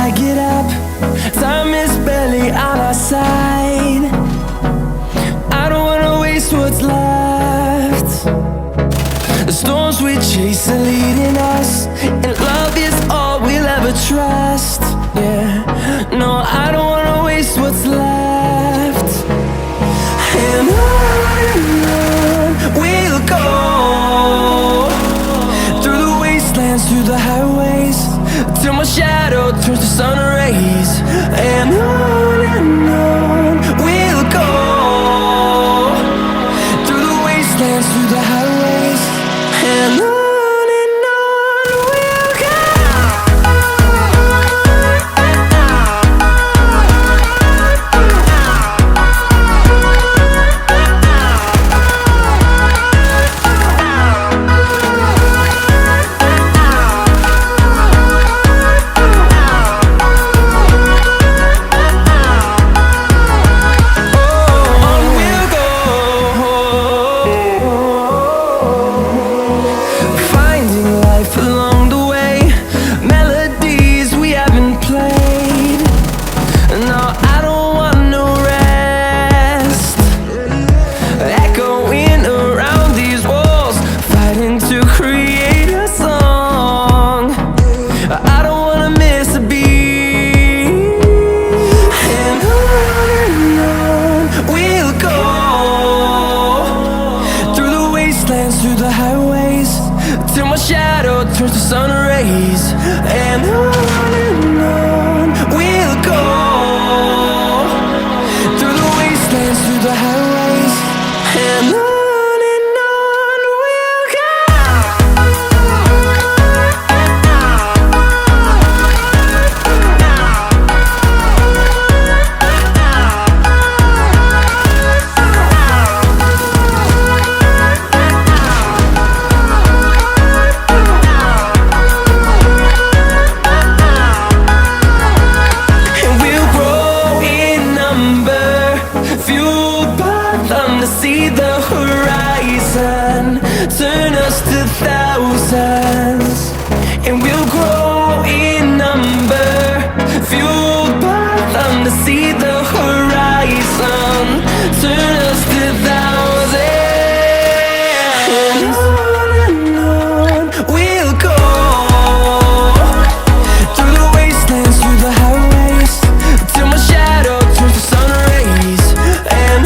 I get up. Time is barely on our side. I don't wanna waste what's left. The storms we chase are leading us, and love is all we'll ever trust. Yeah, no, I don't wanna waste what's left. And on we'll go, through the wastelands, through the highways, till my shadow turns to sun rays. And on we'll go, through the wastelands, through the highways, and on we'll go. Through the highways, till my shadow turns to sun rays. And on we'll go, through the wastelands, through the highways, and on we'll go. See the horizon turn us to thousands, and we'll grow in number, fueled by them to see the horizon turn us to thousands. And on we'll go, through the wastelands, through the highways, till my shadow turns to sun rays. And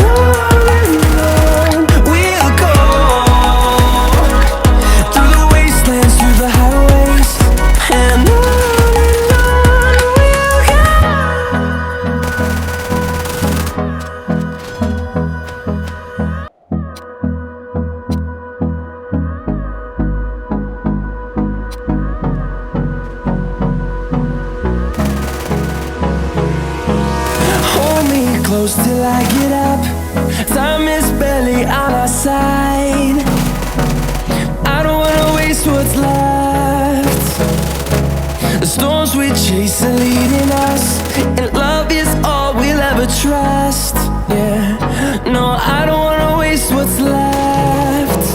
close till I get up. Time is barely on our side. I don't wanna waste what's left. The storms we chase are leading us, and love is all we'll ever trust. Yeah, no, I don't wanna waste what's left.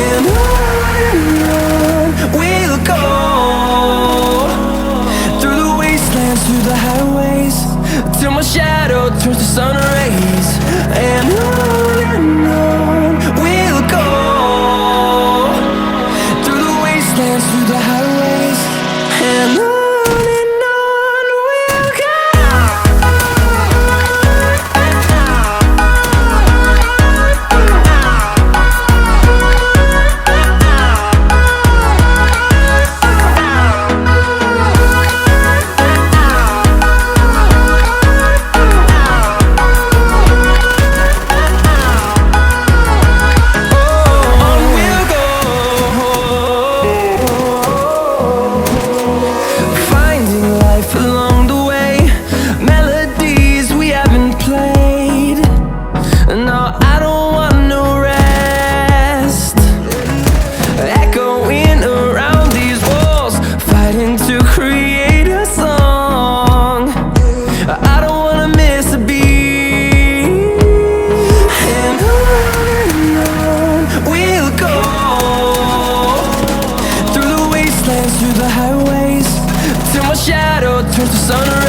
And on we'll go, through the wastelands, through the highways, till my shadow turns to sun rays. And on we'll go, through the wastelands, through the highways, and on. sun